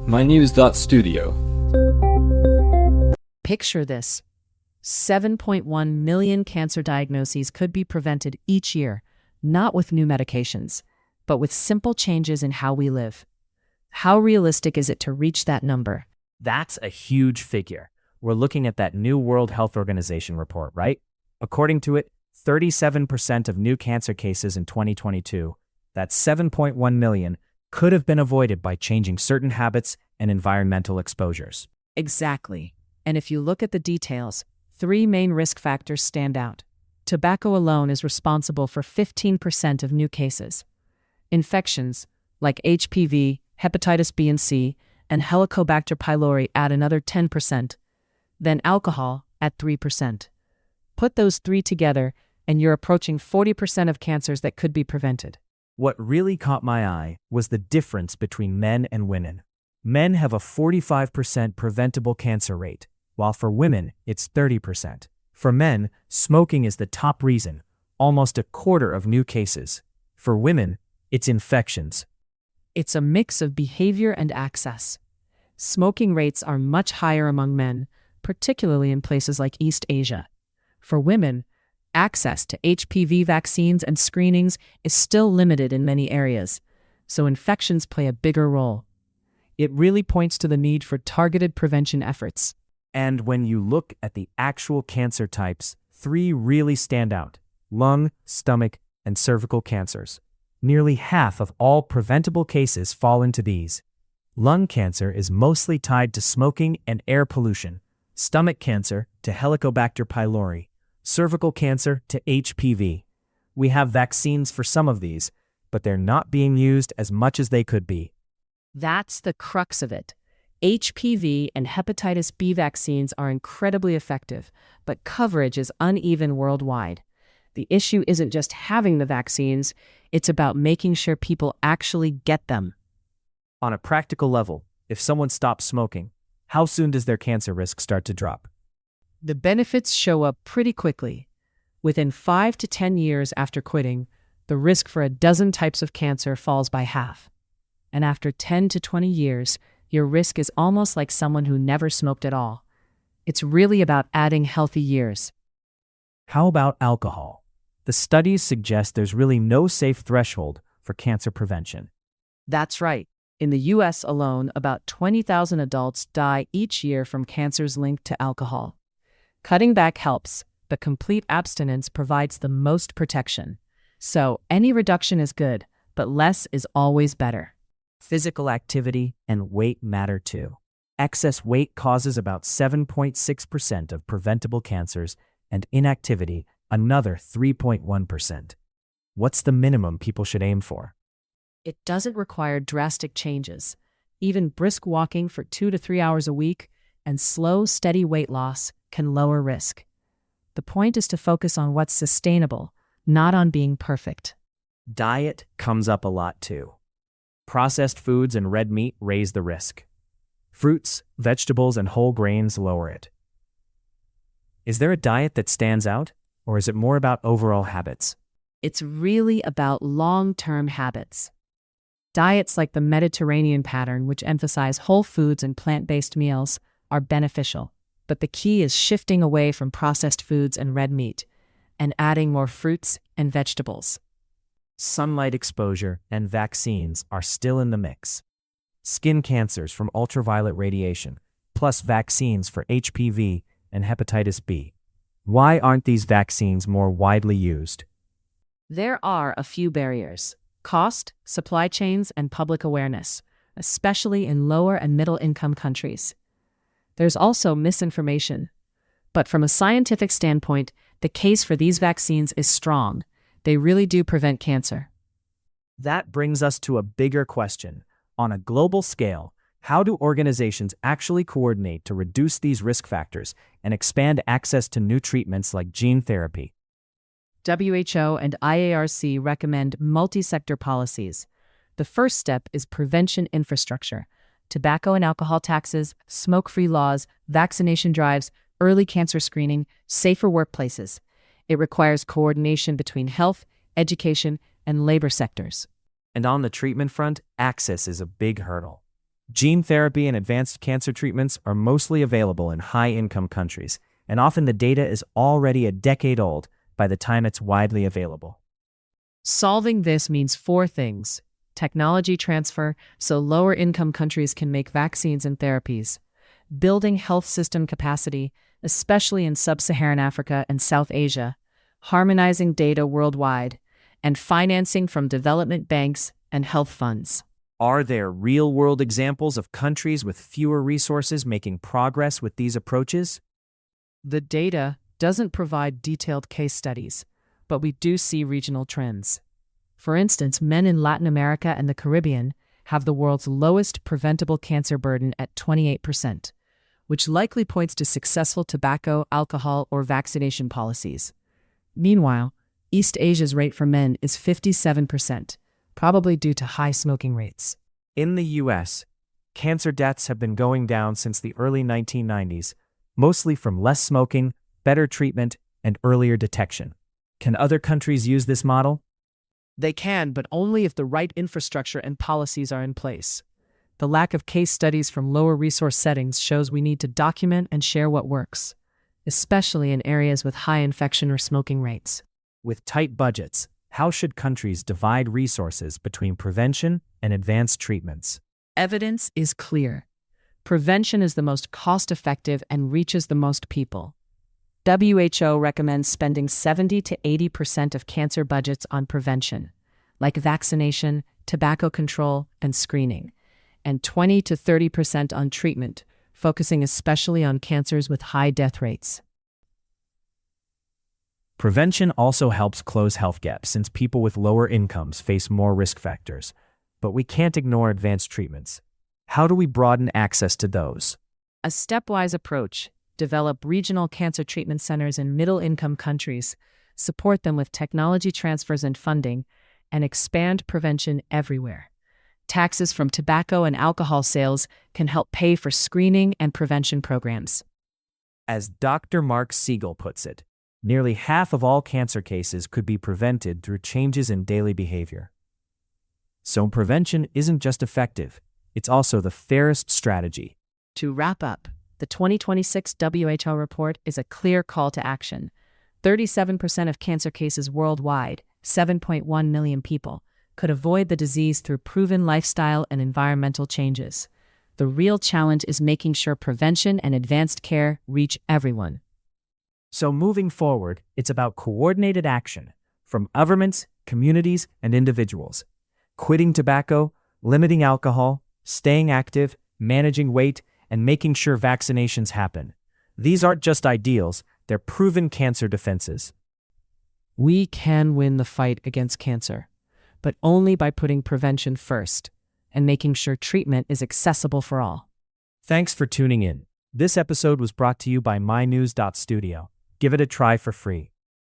mynews.studio. Picture this. 7.1 million cancer diagnoses could be prevented each year, not with new medications, but with simple changes in how we live. How realistic is it to reach that number? That's a huge figure. We're looking at that new World Health Organization report, right? According to it, 37% of new cancer cases in 2022, that's 7.1 million, could have been avoided by changing certain habits and environmental exposures. Exactly. And if you look at the details, 3 main risk factors stand out. Tobacco alone is responsible for 15% of new cases. Infections, like HPV, hepatitis B and C, and Helicobacter pylori add another 10%. Then alcohol at 3%. Put those 3 together, and you're approaching 40% of cancers that could be prevented. What really caught my eye was the difference between men and women. Men have a 45% preventable cancer rate, while for women, it's 30%. For men, smoking is the top reason, almost a quarter of new cases. For women, it's infections. It's a mix of behavior and access. Smoking rates are much higher among men, particularly in places like East Asia. For women, access to HPV vaccines and screenings is still limited in many areas, so infections play a bigger role. It really points to the need for targeted prevention efforts. And when you look at the actual cancer types, 3 really stand out: lung, stomach, and cervical cancers. Nearly half of all preventable cases fall into these. Lung cancer is mostly tied to smoking and air pollution, stomach cancer to Helicobacter pylori, cervical cancer to HPV. We have vaccines for some of these, but they're not being used as much as they could be. That's the crux of it. HPV and hepatitis B vaccines are incredibly effective, but coverage is uneven worldwide. The issue isn't just having the vaccines, it's about making sure people actually get them. On a practical level, if someone stops smoking, how soon does their cancer risk start to drop? The benefits show up pretty quickly. Within 5 to 10 years after quitting, the risk for a dozen types of cancer falls by half. And after 10 to 20 years, your risk is almost like someone who never smoked at all. It's really about adding healthy years. How about alcohol? The studies suggest there's really no safe threshold for cancer prevention. That's right. In the U.S. alone, about 20,000 adults die each year from cancers linked to alcohol. Cutting back helps, but complete abstinence provides the most protection. So any reduction is good, but less is always better. Physical activity and weight matter too. Excess weight causes about 7.6% of preventable cancers, and inactivity another 3.1%. What's the minimum people should aim for? It doesn't require drastic changes. Even brisk walking for 2 to 3 hours a week and slow, steady weight loss can lower risk. The point is to focus on what's sustainable, not on being perfect. Diet comes up a lot too. Processed foods and red meat raise the risk. Fruits, vegetables, and whole grains lower it. Is there a diet that stands out, or is it more about overall habits? It's really about long-term habits. Diets like the Mediterranean pattern, which emphasize whole foods and plant-based meals, are beneficial. But the key is shifting away from processed foods and red meat and adding more fruits and vegetables. Sunlight exposure and vaccines are still in the mix. Skin cancers from ultraviolet radiation, plus vaccines for HPV and hepatitis B. Why aren't these vaccines more widely used? There are a few barriers: cost, supply chains, and public awareness, especially in lower and middle-income countries. There's also misinformation. But from a scientific standpoint, the case for these vaccines is strong. They really do prevent cancer. That brings us to a bigger question. On a global scale, how do organizations actually coordinate to reduce these risk factors and expand access to new treatments like gene therapy? WHO and IARC recommend multi-sector policies. The first step is prevention infrastructure: tobacco and alcohol taxes, smoke-free laws, vaccination drives, early cancer screening, safer workplaces. It requires coordination between health, education, and labor sectors. And on the treatment front, access is a big hurdle. Gene therapy and advanced cancer treatments are mostly available in high-income countries, and often the data is already a decade old by the time it's widely available. Solving this means four things: technology transfer so lower income countries can make vaccines and therapies, building health system capacity, especially in sub-Saharan Africa and South Asia, harmonizing data worldwide, and financing from development banks and health funds. Are there real-world examples of countries with fewer resources making progress with these approaches? The data doesn't provide detailed case studies, but we do see regional trends. For instance, men in Latin America and the Caribbean have the world's lowest preventable cancer burden at 28%, which likely points to successful tobacco, alcohol, or vaccination policies. Meanwhile, East Asia's rate for men is 57%, probably due to high smoking rates. In the U.S., cancer deaths have been going down since the early 1990s, mostly from less smoking, better treatment, and earlier detection. Can other countries use this model? They can, but only if the right infrastructure and policies are in place. The lack of case studies from lower resource settings shows we need to document and share what works, especially in areas with high infection or smoking rates. With tight budgets, how should countries divide resources between prevention and advanced treatments? Evidence is clear. Prevention is the most cost-effective and reaches the most people. WHO recommends spending 70 to 80% of cancer budgets on prevention, like vaccination, tobacco control, and screening, and 20 to 30% on treatment, focusing especially on cancers with high death rates. Prevention also helps close health gaps since people with lower incomes face more risk factors. But we can't ignore advanced treatments. How do we broaden access to those? A stepwise approach: develop regional cancer treatment centers in middle-income countries, support them with technology transfers and funding, and expand prevention everywhere. Taxes from tobacco and alcohol sales can help pay for screening and prevention programs. As Dr. Mark Siegel puts it, nearly half of all cancer cases could be prevented through changes in daily behavior. So prevention isn't just effective, it's also the fairest strategy. To wrap up, the 2026 WHO report is a clear call to action. 37% of cancer cases worldwide, 7.1 million people, could avoid the disease through proven lifestyle and environmental changes. The real challenge is making sure prevention and advanced care reach everyone. So moving forward, it's about coordinated action from governments, communities, and individuals. Quitting tobacco, limiting alcohol, staying active, managing weight, and making sure vaccinations happen. These aren't just ideals, they're proven cancer defenses. We can win the fight against cancer, but only by putting prevention first and making sure treatment is accessible for all. Thanks for tuning in. This episode was brought to you by mynews.studio. Give it a try for free.